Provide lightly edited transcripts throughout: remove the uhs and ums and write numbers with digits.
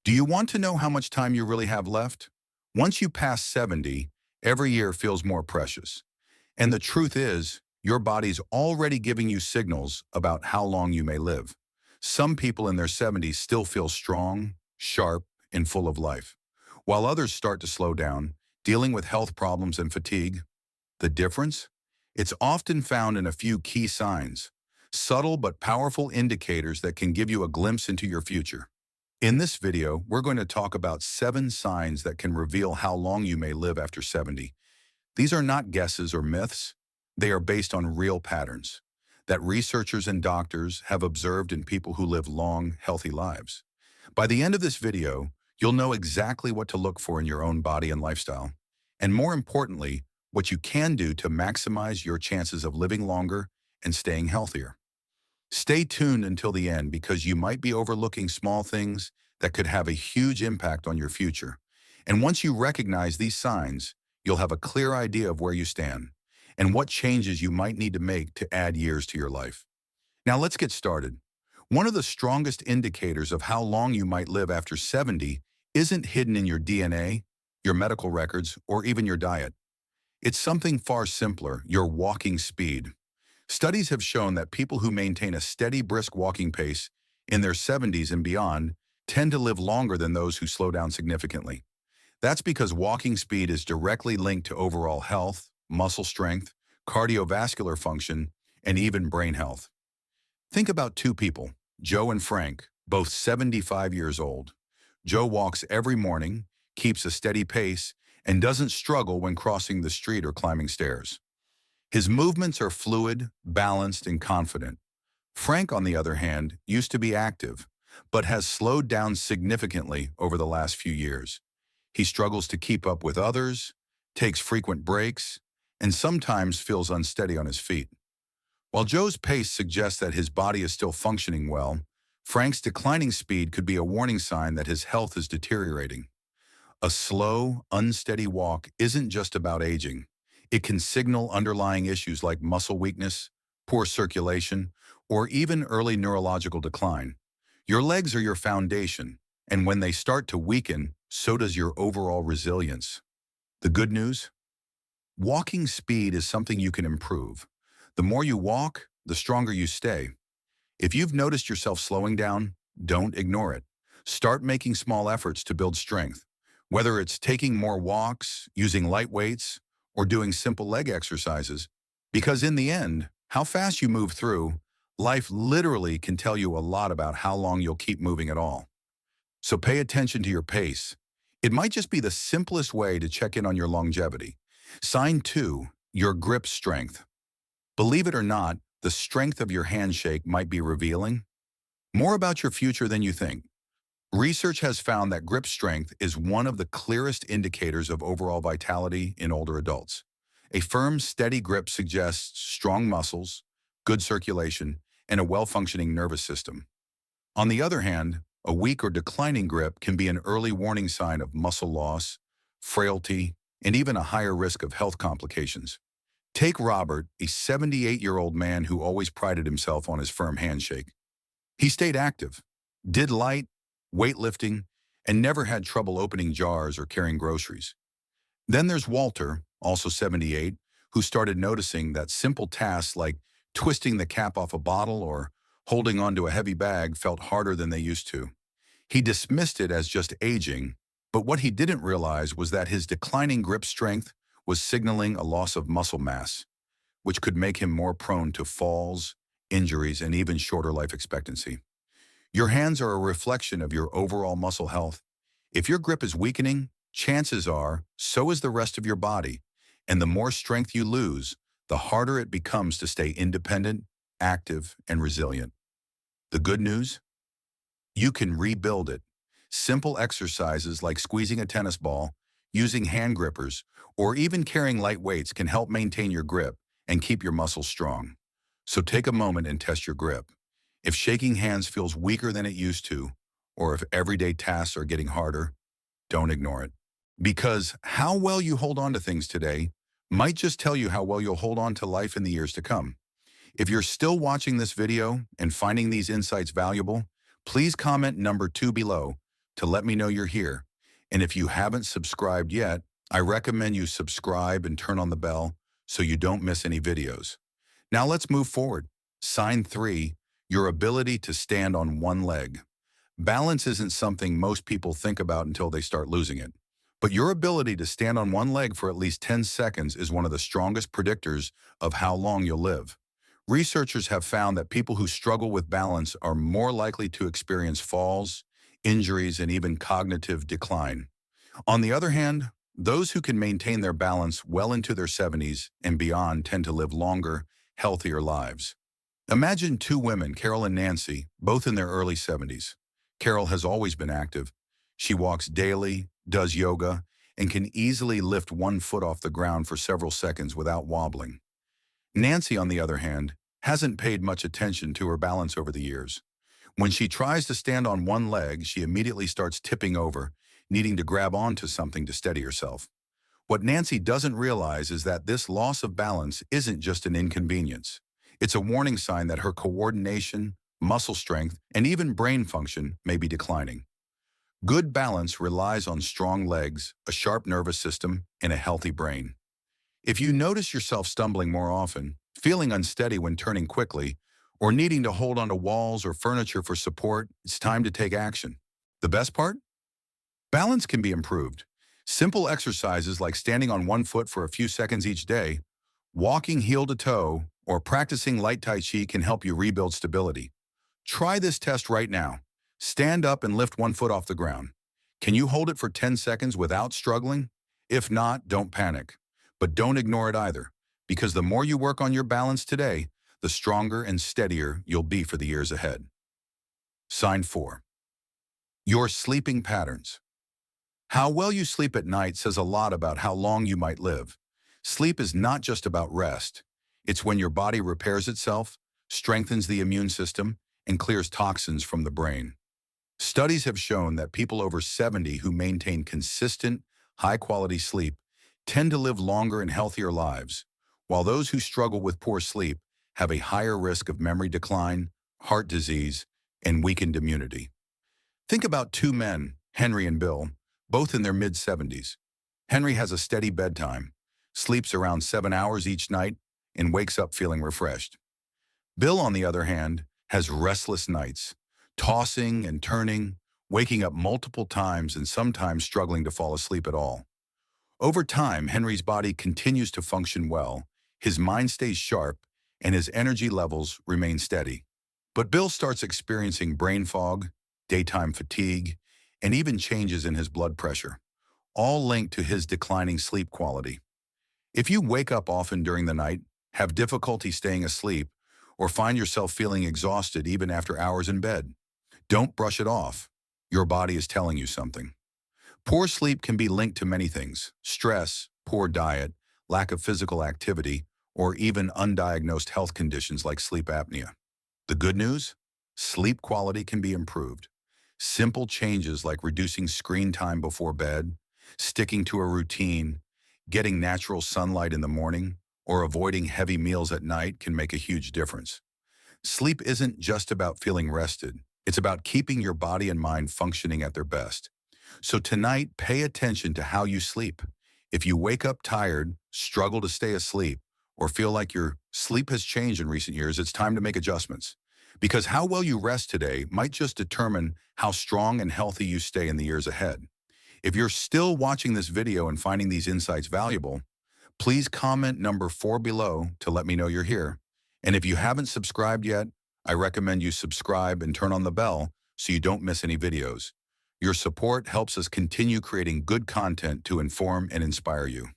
Do you want to know how much time you really have left? Once you pass 70, every year feels more precious. And the truth is, your body's already giving you signals about how long you may live. Some people in their 70s still feel strong, sharp, and full of life, while others start to slow down, dealing with health problems and fatigue. The difference? It's often found in a few key signs, subtle but powerful indicators that can give you a glimpse into your future. In this video, we're going to talk about 7 signs that can reveal how long you may live after 70. These are not guesses or myths. They are based on real patterns that researchers and doctors have observed in people who live long, healthy lives. By the end of this video, you'll know exactly what to look for in your own body and lifestyle, and more importantly, what you can do to maximize your chances of living longer and staying healthier. Stay tuned until the end because you might be overlooking small things that could have a huge impact on your future. And once you recognize these signs, you'll have a clear idea of where you stand and what changes you might need to make to add years to your life. Now let's get started. One of the strongest indicators of how long you might live after 70 isn't hidden in your DNA, your medical records, or even your diet. It's something far simpler, your walking speed. Studies have shown that people who maintain a steady, brisk walking pace in their 70s and beyond tend to live longer than those who slow down significantly. That's because walking speed is directly linked to overall health, muscle strength, cardiovascular function, and even brain health. Think about two people, Joe and Frank, both 75 years old. Joe walks every morning, keeps a steady pace, and doesn't struggle when crossing the street or climbing stairs. His movements are fluid, balanced, and confident. Frank, on the other hand, used to be active, but has slowed down significantly over the last few years. He struggles to keep up with others, takes frequent breaks, and sometimes feels unsteady on his feet. While Joe's pace suggests that his body is still functioning well, Frank's declining speed could be a warning sign that his health is deteriorating. A slow, unsteady walk isn't just about aging. It can signal underlying issues like muscle weakness, poor circulation, or even early neurological decline. Your legs are your foundation, and when they start to weaken, so does your overall resilience. The good news? Walking speed is something you can improve. The more you walk, the stronger you stay. If you've noticed yourself slowing down, don't ignore it. Start making small efforts to build strength. Whether it's taking more walks, using light weights, or doing simple leg exercises, because in the end, how fast you move through life literally can tell you a lot about how long you'll keep moving at all. So pay attention to your pace. It might just be the simplest way to check in on your longevity. Sign 2, your grip strength. Believe it or not, the strength of your handshake might be revealing more about your future than you think. Research has found that grip strength is one of the clearest indicators of overall vitality in older adults. A firm, steady grip suggests strong muscles, good circulation, and a well-functioning nervous system. On the other hand, a weak or declining grip can be an early warning sign of muscle loss, frailty, and even a higher risk of health complications. Take Robert, a 78-year-old man who always prided himself on his firm handshake. He stayed active, did light, weightlifting, and never had trouble opening jars or carrying groceries. Then there's Walter, also 78, who started noticing that simple tasks like twisting the cap off a bottle or holding onto a heavy bag felt harder than they used to. He dismissed it as just aging, but what he didn't realize was that his declining grip strength was signaling a loss of muscle mass, which could make him more prone to falls, injuries, and even shorter life expectancy. Your hands are a reflection of your overall muscle health. If your grip is weakening, chances are so is the rest of your body, and the more strength you lose, the harder it becomes to stay independent, active, and resilient. The good news? You can rebuild it. Simple exercises like squeezing a tennis ball, using hand grippers, or even carrying light weights can help maintain your grip and keep your muscles strong. So take a moment and test your grip. If shaking hands feels weaker than it used to, or if everyday tasks are getting harder, don't ignore it. Because how well you hold on to things today might just tell you how well you'll hold on to life in the years to come. If you're still watching this video and finding these insights valuable, please comment number 2 below, to let me know you're here. And if you haven't subscribed yet, I recommend you subscribe and turn on the bell so you don't miss any videos. Now let's move forward. Sign 3, your ability to stand on one leg. Balance isn't something most people think about until they start losing it. But your ability to stand on one leg for at least 10 seconds is one of the strongest predictors of how long you'll live. Researchers have found that people who struggle with balance are more likely to experience falls, injuries, and even cognitive decline. On the other hand, those who can maintain their balance well into their 70s and beyond tend to live longer, healthier lives. Imagine two women, Carol and Nancy, both in their early 70s. Carol has always been active. She walks daily, does yoga, and can easily lift one foot off the ground for several seconds without wobbling. Nancy, on the other hand, hasn't paid much attention to her balance over the years. When she tries to stand on one leg, she immediately starts tipping over, needing to grab onto something to steady herself. What Nancy doesn't realize is that this loss of balance isn't just an inconvenience. It's a warning sign that her coordination, muscle strength, and even brain function may be declining. Good balance relies on strong legs, a sharp nervous system, and a healthy brain. If you notice yourself stumbling more often, feeling unsteady when turning quickly, or needing to hold onto walls or furniture for support, it's time to take action. The best part? Balance can be improved. Simple exercises like standing on one foot for a few seconds each day, walking heel to toe, or practicing light Tai Chi can help you rebuild stability. Try this test right now. Stand up and lift one foot off the ground. Can you hold it for 10 seconds without struggling? If not, don't panic. But don't ignore it either, because the more you work on your balance today, the stronger and steadier you'll be for the years ahead. Sign 4. Your sleeping patterns. How well you sleep at night says a lot about how long you might live. Sleep is not just about rest. It's when your body repairs itself, strengthens the immune system, and clears toxins from the brain. Studies have shown that people over 70 who maintain consistent, high-quality sleep tend to live longer and healthier lives, while those who struggle with poor sleep have a higher risk of memory decline, heart disease, and weakened immunity. Think about two men, Henry and Bill, both in their mid-70s. Henry has a steady bedtime, sleeps around 7 hours each night, and wakes up feeling refreshed. Bill, on the other hand, has restless nights, tossing and turning, waking up multiple times and sometimes struggling to fall asleep at all. Over time, Henry's body continues to function well, his mind stays sharp, and his energy levels remain steady. But Bill starts experiencing brain fog, daytime fatigue, and even changes in his blood pressure, all linked to his declining sleep quality. If you wake up often during the night, have difficulty staying asleep, or find yourself feeling exhausted even after hours in bed, don't brush it off. Your body is telling you something. Poor sleep can be linked to many things: stress, poor diet, lack of physical activity, or even undiagnosed health conditions like sleep apnea. The good news? Sleep quality can be improved. Simple changes like reducing screen time before bed, sticking to a routine, getting natural sunlight in the morning, or avoiding heavy meals at night can make a huge difference. Sleep isn't just about feeling rested. It's about keeping your body and mind functioning at their best. So tonight, pay attention to how you sleep. If you wake up tired, struggle to stay asleep, or feel like your sleep has changed in recent years, it's time to make adjustments. Because how well you rest today might just determine how strong and healthy you stay in the years ahead. If you're still watching this video and finding these insights valuable, please comment number 4 below to let me know you're here. And if you haven't subscribed yet, I recommend you subscribe and turn on the bell so you don't miss any videos. Your support helps us continue creating good content to inform and inspire you.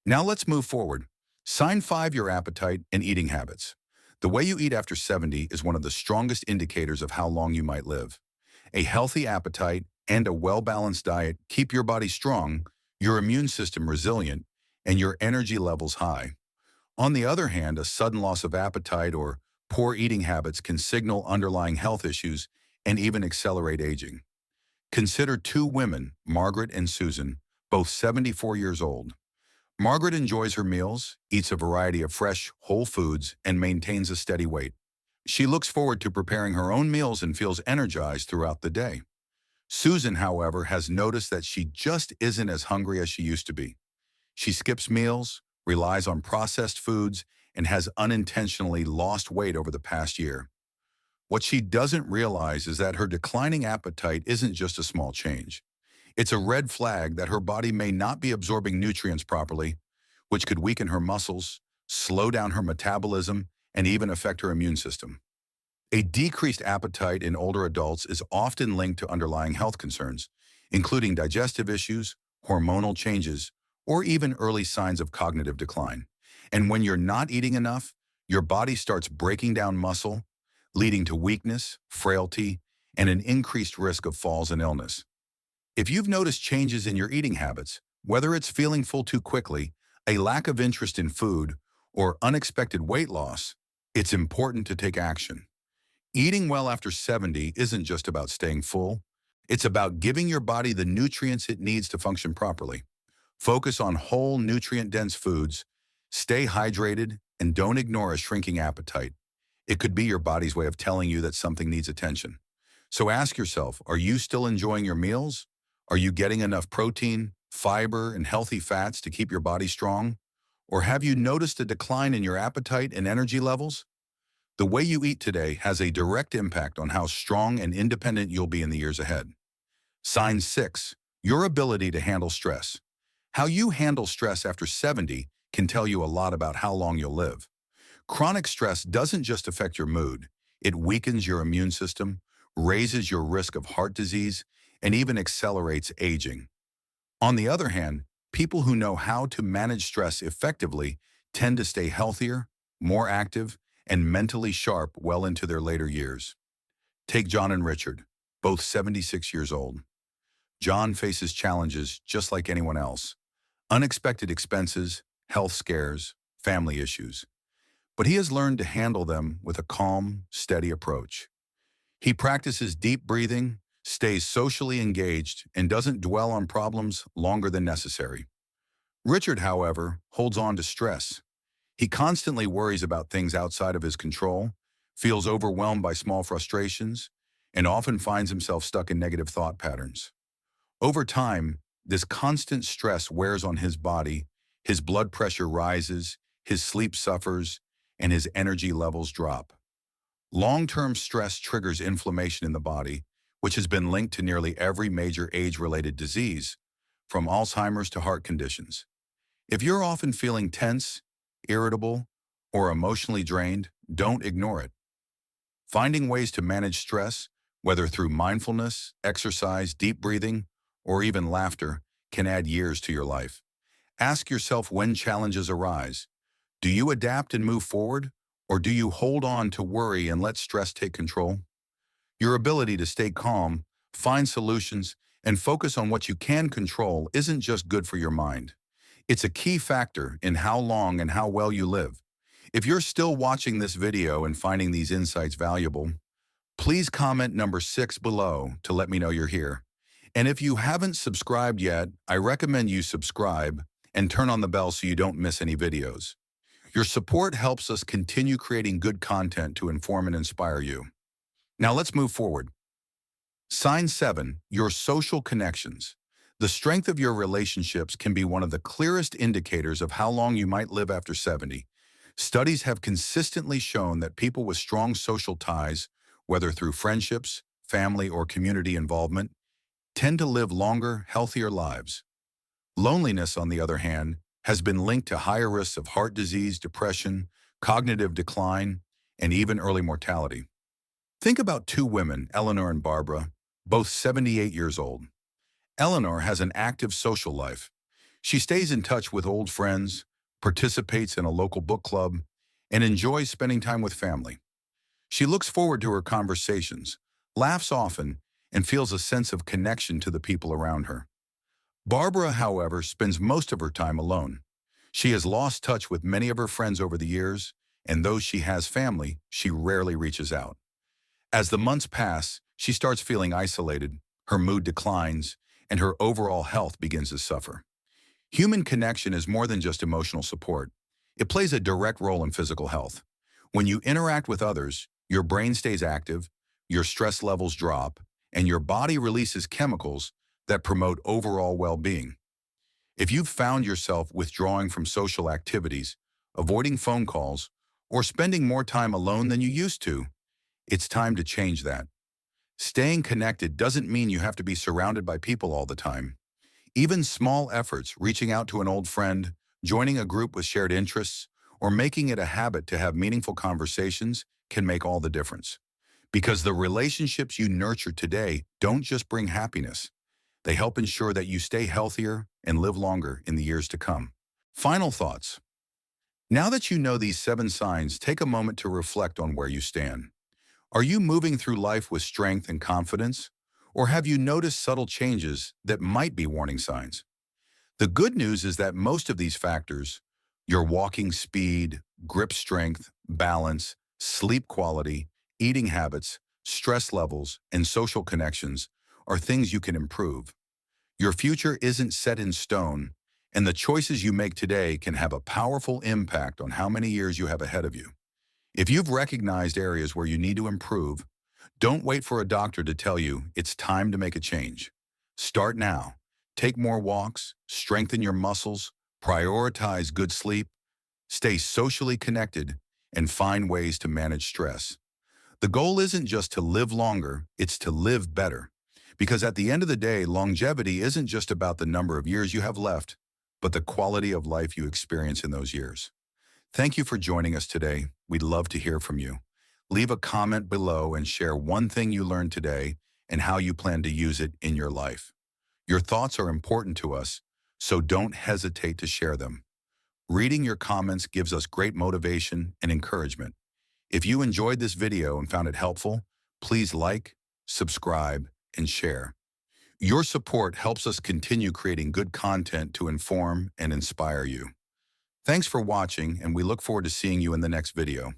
Now let's move forward. Sign 5, your appetite and eating habits. The way you eat after 70 is one of the strongest indicators of how long you might live. A healthy appetite and a well-balanced diet keep your body strong, your immune system resilient, and your energy levels high. On the other hand, a sudden loss of appetite or poor eating habits can signal underlying health issues and even accelerate aging. Consider two women, Margaret and Susan, both 74 years old. Margaret enjoys her meals, eats a variety of fresh, whole foods, and maintains a steady weight. She looks forward to preparing her own meals and feels energized throughout the day. Susan, however, has noticed that she just isn't as hungry as she used to be. She skips meals, relies on processed foods, and has unintentionally lost weight over the past year. What she doesn't realize is that her declining appetite isn't just a small change. It's a red flag that her body may not be absorbing nutrients properly, which could weaken her muscles, slow down her metabolism, and even affect her immune system. A decreased appetite in older adults is often linked to underlying health concerns, including digestive issues, hormonal changes, or even early signs of cognitive decline. And when you're not eating enough, your body starts breaking down muscle, leading to weakness, frailty, and an increased risk of falls and illness. If you've noticed changes in your eating habits, whether it's feeling full too quickly, a lack of interest in food, or unexpected weight loss, it's important to take action. Eating well after 70 isn't just about staying full. It's about giving your body the nutrients it needs to function properly. Focus on whole, nutrient-dense foods, stay hydrated, and don't ignore a shrinking appetite. It could be your body's way of telling you that something needs attention. So ask yourself, are you still enjoying your meals? Are you getting enough protein, fiber, and healthy fats to keep your body strong? Or have you noticed a decline in your appetite and energy levels? The way you eat today has a direct impact on how strong and independent you'll be in the years ahead. Sign 6. Your ability to handle stress. How you handle stress after 70 can tell you a lot about how long you'll live. Chronic stress doesn't just affect your mood. It weakens your immune system, raises your risk of heart disease, and even accelerates aging. On the other hand, people who know how to manage stress effectively tend to stay healthier, more active, and mentally sharp well into their later years. Take John and Richard, both 76 years old. John faces challenges just like anyone else. Unexpected expenses, health scares, family issues. But he has learned to handle them with a calm, steady approach. He practices deep breathing, stays socially engaged, and doesn't dwell on problems longer than necessary. Richard, however, holds on to stress. He constantly worries about things outside of his control, feels overwhelmed by small frustrations, and often finds himself stuck in negative thought patterns. Over time, this constant stress wears on his body, his blood pressure rises, his sleep suffers, and his energy levels drop. Long-term stress triggers inflammation in the body, which has been linked to nearly every major age-related disease, from Alzheimer's to heart conditions. If you're often feeling tense, irritable, or emotionally drained, don't ignore it. Finding ways to manage stress, whether through mindfulness, exercise, deep breathing, or even laughter, can add years to your life. Ask yourself when challenges arise. Do you adapt and move forward, or do you hold on to worry and let stress take control? Your ability to stay calm, find solutions, and focus on what you can control isn't just good for your mind. It's a key factor in how long and how well you live. If you're still watching this video and finding these insights valuable, please comment number 6 below to let me know you're here. And if you haven't subscribed yet, I recommend you subscribe and turn on the bell so you don't miss any videos. Your support helps us continue creating good content to inform and inspire you. Now let's move forward. Sign 7, your social connections. The strength of your relationships can be one of the clearest indicators of how long you might live after 70. Studies have consistently shown that people with strong social ties, whether through friendships, family, or community involvement, tend to live longer, healthier lives. Loneliness, on the other hand, has been linked to higher risks of heart disease, depression, cognitive decline, and even early mortality. Think about two women, Eleanor and Barbara, both 78 years old. Eleanor has an active social life. She stays in touch with old friends, participates in a local book club, and enjoys spending time with family. She looks forward to her conversations, laughs often, and feels a sense of connection to the people around her. Barbara, however, spends most of her time alone. She has lost touch with many of her friends over the years, and though she has family, she rarely reaches out. As the months pass, she starts feeling isolated, her mood declines, and her overall health begins to suffer. Human connection is more than just emotional support. It plays a direct role in physical health. When you interact with others, your brain stays active, your stress levels drop, and your body releases chemicals that promote overall well-being. If you've found yourself withdrawing from social activities, avoiding phone calls, or spending more time alone than you used to, it's time to change that. Staying connected doesn't mean you have to be surrounded by people all the time. Even small efforts, reaching out to an old friend, joining a group with shared interests, or making it a habit to have meaningful conversations can make all the difference. Because the relationships you nurture today don't just bring happiness, they help ensure that you stay healthier and live longer in the years to come. Final thoughts. Now that you know these 7 signs, take a moment to reflect on where you stand. Are you moving through life with strength and confidence? Or have you noticed subtle changes that might be warning signs? The good news is that most of these factors, your walking speed, grip strength, balance, sleep quality, eating habits, stress levels, and social connections, are things you can improve. Your future isn't set in stone, and the choices you make today can have a powerful impact on how many years you have ahead of you. If you've recognized areas where you need to improve, don't wait for a doctor to tell you it's time to make a change. Start now. Take more walks, strengthen your muscles, prioritize good sleep, stay socially connected, and find ways to manage stress. The goal isn't just to live longer, it's to live better. Because at the end of the day, longevity isn't just about the number of years you have left, but the quality of life you experience in those years. Thank you for joining us today. We'd love to hear from you. Leave a comment below and share one thing you learned today and how you plan to use it in your life. Your thoughts are important to us, so don't hesitate to share them. Reading your comments gives us great motivation and encouragement. If you enjoyed this video and found it helpful, please like, subscribe, and share. Your support helps us continue creating good content to inform and inspire you. Thanks for watching, and we look forward to seeing you in the next video.